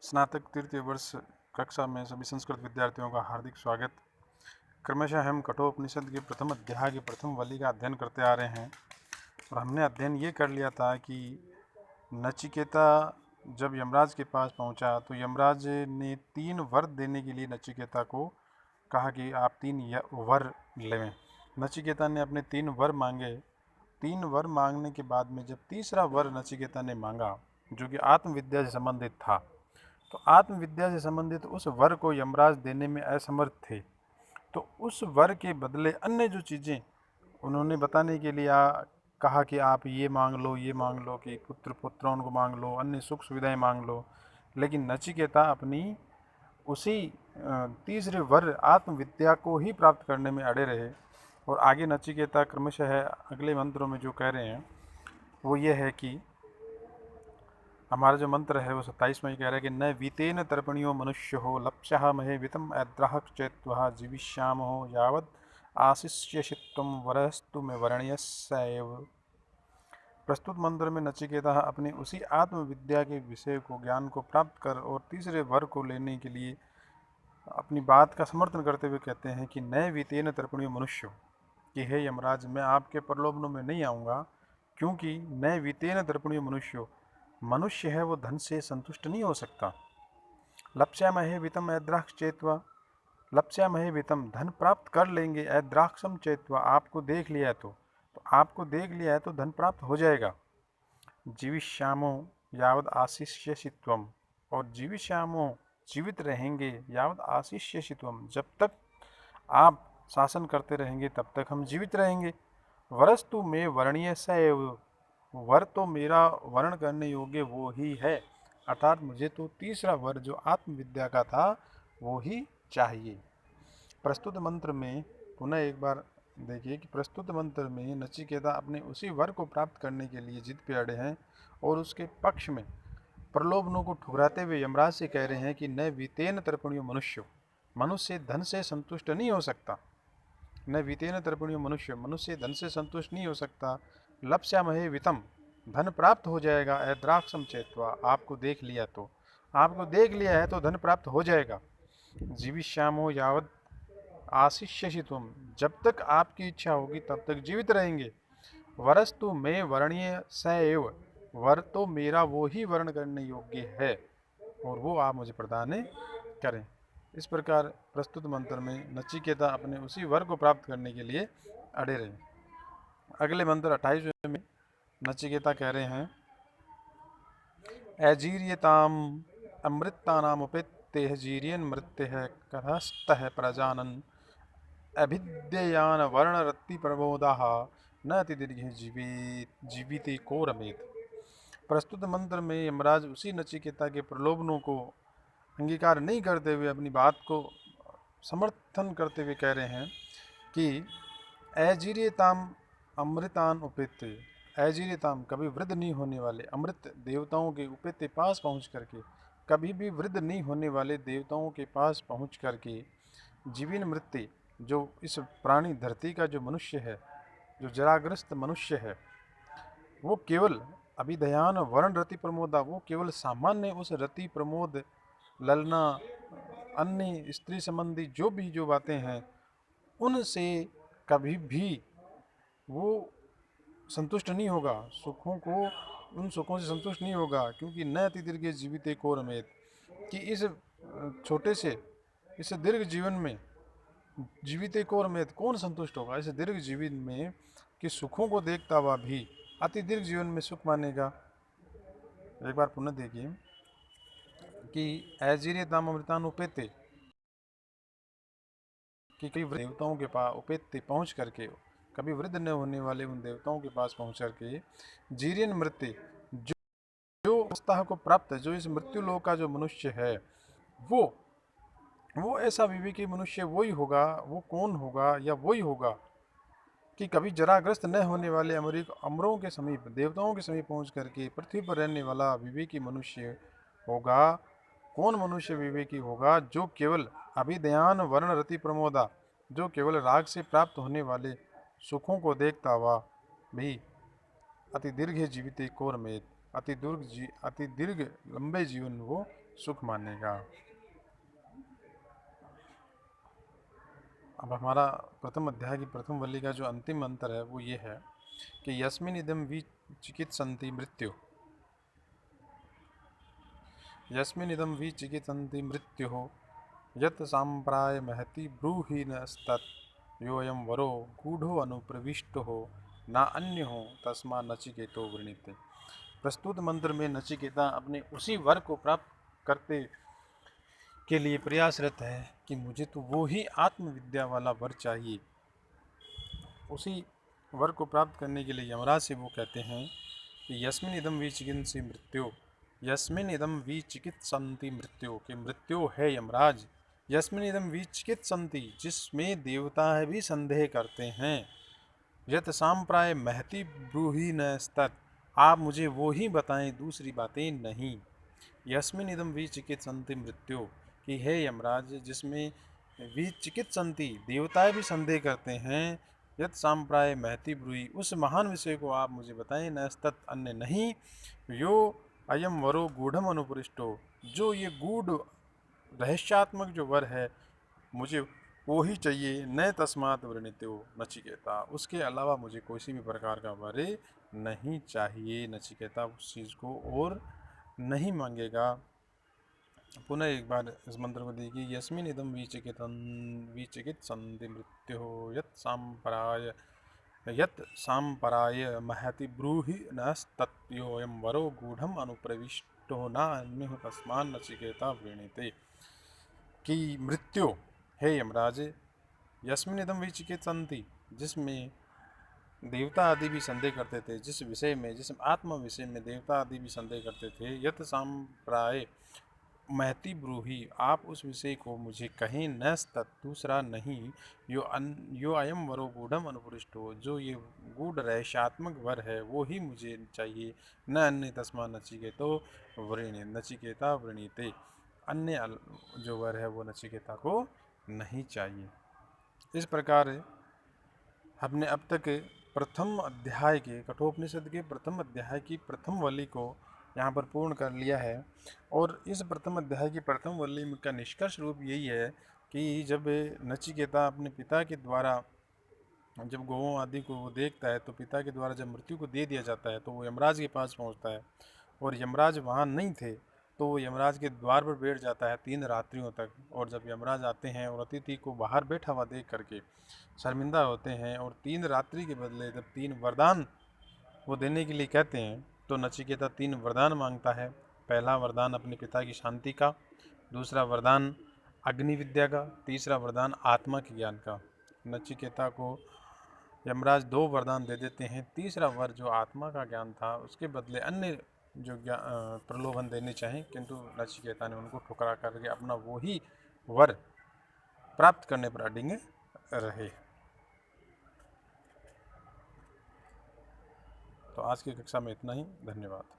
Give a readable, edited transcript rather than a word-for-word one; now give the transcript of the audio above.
स्नातक तृतीय वर्ष कक्षा में सभी संस्कृत विद्यार्थियों का हार्दिक स्वागत। क्रमशः हम कठोपनिषद के प्रथम अध्याय की प्रथम वल्ली का अध्ययन करते आ रहे हैं और हमने अध्ययन ये कर लिया था कि नचिकेता जब यमराज के पास पहुंचा तो यमराज ने 3 वर देने के लिए नचिकेता को कहा कि आप 3 वर लें। नचिकेता ने अपने 3 वर मांगे। 3 वर मांगने के बाद में जब तीसरा वर नचिकेता ने मांगा जो कि आत्मविद्या से संबंधित था, तो आत्मविद्या से संबंधित उस वर को यमराज देने में असमर्थ थे। तो उस वर के बदले अन्य जो चीज़ें उन्होंने बताने के लिए कहा कि आप ये मांग लो, ये मांग लो, कि पुत्र पुत्रों को मांग लो, अन्य सुख सुविधाएं मांग लो। लेकिन नचिकेता अपनी उसी तीसरे वर आत्मविद्या को ही प्राप्त करने में अड़े रहे। और आगे नचिकेता क्रमशः अगले मंत्रों में जो कह रहे हैं वो ये है कि हमारा जो मंत्र है वो 27 में कह रहा है कि न वीतेन तर्पणियो मनुष्य हो लप्स्यः महे वितम ऐद्राह चेत्वः जीविष्याम हो यावत् आशिष्यसित्वम वरस्तु में वर्ण्यस्यैव। प्रस्तुत मंत्र में नचिकेता अपनी उसी आत्मविद्या के विषय को ज्ञान को प्राप्त कर और तीसरे वर को लेने के लिए अपनी बात का समर्थन करते हुए कहते हैं कि न वीतेन तर्पणियो मनुष्य, कि हे यमराज मैं आपके प्रलोभनों में नहीं आऊँगा, क्योंकि न वीतेन तर्पणियो मनुष्य है वो धन से संतुष्ट नहीं हो सकता। लप्स्यामहे वितम ऐद्राक्ष चेत्वा, लप्स्यामहे वितम धन प्राप्त कर लेंगे, ऐद्राक्षम चेत्वा आपको देख लिया है तो आपको देख लिया है तो धन प्राप्त हो जाएगा। जीविष्यामो यावद आशिष्यसित्वम, और जीविष्यामो जीवित रहेंगे, यावद आशिष्यसित्वम जब तक आप शासन करते रहेंगे तब तक हम जीवित रहेंगे। वरस्तु में वर्णीय सैव, वर तो मेरा वर्ण करने योग्य वो ही है, अर्थात मुझे तो तीसरा वर जो आत्मविद्या का था वो ही चाहिए। प्रस्तुत मंत्र में पुनः एक बार देखिए कि प्रस्तुत मंत्र में नचिकेता अपने उसी वर को प्राप्त करने के लिए जिद पे अड़े हैं और उसके पक्ष में प्रलोभनों को ठुकराते हुए यमराज से कह रहे हैं कि न वीतेन तर्पणियो मनुष्य धन से संतुष्ट नहीं हो सकता। न वीतेन तर्पणियो मनुष्य धन से संतुष्ट नहीं हो सकता। लप्स्यामहे वितम धन प्राप्त हो जाएगा, ऐद्राक्षम चेत्वा आपको देख लिया तो धन प्राप्त हो जाएगा। जीविष्यामो यावद आशिष्यसि तुम, जब तक आपकी इच्छा होगी तब तक जीवित रहेंगे। वरस्तु में वर्णीय सैव, वर तो मेरा वो ही वर्ण करने योग्य है और वो आप मुझे प्रदान करें। इस प्रकार प्रस्तुत मंत्र में नचिकेता अपने उसी वर को प्राप्त करने के लिए अड़े रहे। अगले मंत्र 28वें में नचिकेता कह रहे हैं अजीर्यताम अमृतानामुपेत्तेह जीर्यन मृत्युः कथस्तः प्रजानन अभिद्ययान वर्णरत्ति प्रबोधाः न अतिदीर्घ जीविते को रमेत। प्रस्तुत मंत्र में यमराज उसी नचिकेता के प्रलोभनों को अंगीकार नहीं करते हुए अपनी बात को समर्थन करते हुए कह रहे हैं कि अजीर्यताम अमृतान उपेत्ते, अजीर्यताम कभी वृद्ध नहीं होने वाले, अमृत देवताओं के उपेत्ते पास पहुँच करके, कभी भी वृद्ध नहीं होने वाले देवताओं के पास पहुँच करके, जीविन मृत्यु जो इस प्राणी धरती का जो मनुष्य है, जो जराग्रस्त मनुष्य है, वो केवल अभिदयान वर्ण रति प्रमोदा, वो केवल सामान्य उस रति प्रमोद ललना अन्य स्त्री संबंधी जो बातें हैं उनसे कभी भी वो संतुष्ट नहीं होगा, उन सुखों से संतुष्ट नहीं होगा, क्योंकि न अति दीर्घ जीविते को रमेत, कि इस छोटे से इस दीर्घ जीवन में जीविते को रमेत कौन संतुष्ट होगा इस दीर्घ जीवन में, कि सुखों को देखता हुआ भी अति दीर्घ जीवन में सुख मानेगा। एक बार पुनः देखिए कि अजीर्यताम अमृतान उपेते, कि कई देवताओं के पास उपेते पहुँच करके, कभी वृद्ध न होने वाले उन देवताओं के पास पहुँच करके जीर्यन मृत्यु जो अवस्था को प्राप्त है, जो इस मृत्यु लोक का जो मनुष्य है वो ऐसा विवेकी मनुष्य वही होगा, वो कौन होगा या वही होगा कि कभी जराग्रस्त न होने वाले अमरों के समीप, देवताओं के समीप पहुंच करके पृथ्वी पर रहने वाला विवेकी मनुष्य होगा। कौन मनुष्य विवेकी होगा? जो केवल अभिदयान वर्ण रति प्रमोदा, जो केवल राग से प्राप्त होने वाले सुखों को देखता हुआ भी अति दीर्घ जीवित कोर में अति दीर्घ लंबे जीवन वो सुख मानेगा। अब हमारा प्रथम अध्याय की प्रथम वल्ली का जो अंतिम मंत्र है वो ये है कि यस्मिन् इदं विचिकित्सन्ति मृत्यु, यस्मिन् इदं विचिकित्सन्ति मृत्युः यत् सांप्राय महति ब्रूहि नस्तत् योऽयं वरो गूढ़ो अनुप्रविष्टो न अन्यो तस्मा नचिकेतो वृणीते। प्रस्तुत मंत्र में नचिकेता अपने उसी वर को प्राप्त करते के लिए प्रयासरत है कि मुझे तो वो ही आत्मविद्या वाला वर चाहिए। उसी वर को प्राप्त करने के लिए यमराज से वो कहते हैं कि यस्मिन् इदं विचिकित्सन्ति मृत्यु, यस्मिन् इदं विचिकित्सन्ति मृत्यु, कि मृत्यु है यमराज, यस्मिन् इदं विचिकित्सन्ति, जिसमें देवता भी संदेह करते हैं, यत् सांप्राय महति ब्रूहि न स्तत्, आप मुझे वो ही बताएं, दूसरी बातें नहीं। यस्मिन् इदं विचिकित्सन्ति मृत्यु, कि है यमराज जिसमें विचिकित्सन्ति, देवता भी संदेह करते हैं, यत् सांप्राय महति ब्रूहि, उस महान विषय को आप मुझे बताएं, न तत्, अन्य नहीं, यो अयम वरो गूढ़म अनुपृष्टो, जो ये गूढ़ रहस्यात्मक जो वर है मुझे वो ही चाहिए, न तस्मात् वृणीतो नचिकेता, उसके अलावा मुझे किसी भी प्रकार का वर नहीं चाहिए। नचिकेता उस चीज़ को और नहीं मांगेगा। पुनः एक बार इस मंत्र को देखिए, यस्मिन् इदं विचिकित्सन्ति मृत्युः यत् सांपराय महति ब्रूहि नस्तत् योऽयं वरो गूढ़म अनुप्रविष्टो न अन्यो तस्मान् नचिकेता वृणीते। कि मृत्यु है यमराज, यस्मिन् इदं विचिकित्सन्ति, जिसमें देवता आदि भी संदेह करते थे, जिस विषय में, जिस आत्म विषय में देवता आदि भी संदेह करते थे, यत् सांप्राय महति ब्रूहि, आप उस विषय को मुझे कहें, न तत्, दूसरा नहीं, यो अयम वरो गूढ़म अनुपृष्टो, जो ये गूढ़ रहस्यात्मक वर है वो ही मुझे चाहिए, न अन्य तस्मा नचिकेतो नचिकेता वृणीते, अन्य जो वर है वो नचिकेता को नहीं चाहिए। इस प्रकार हमने अब तक प्रथम अध्याय के, कठोपनिषद के प्रथम अध्याय की प्रथम वल्ली को यहाँ पर पूर्ण कर लिया है। और इस प्रथम अध्याय की प्रथम वल्ली का निष्कर्ष रूप यही है कि जब नचिकेता अपने पिता के द्वारा, जब गौओं आदि को वो देखता है, तो पिता के द्वारा जब मृत्यु को दे दिया जाता है तो वो यमराज के पास पहुँचता है, और यमराज वहाँ नहीं थे तो वो यमराज के द्वार पर बैठ जाता है 3 रात्रियों तक। और जब यमराज आते हैं और अतिथि को बाहर बैठा हुआ देख करके शर्मिंदा होते हैं, और 3 रात्रि के बदले जब 3 वरदान वो देने के लिए कहते हैं, तो नचिकेता 3 वरदान मांगता है। पहला वरदान अपने पिता की शांति का, दूसरा वरदान अग्नि विद्या का, तीसरा वरदान आत्मा के ज्ञान का। नचिकेता को यमराज 2 वरदान दे देते हैं। तीसरा वर जो आत्मा का ज्ञान था, उसके बदले अन्य जो प्रलोभन देने चाहें, किंतु नचिकेता ने उनको ठुकरा करके अपना वो ही वर प्राप्त करने पर अडिग रहे। तो आज की कक्षा में इतना ही। धन्यवाद।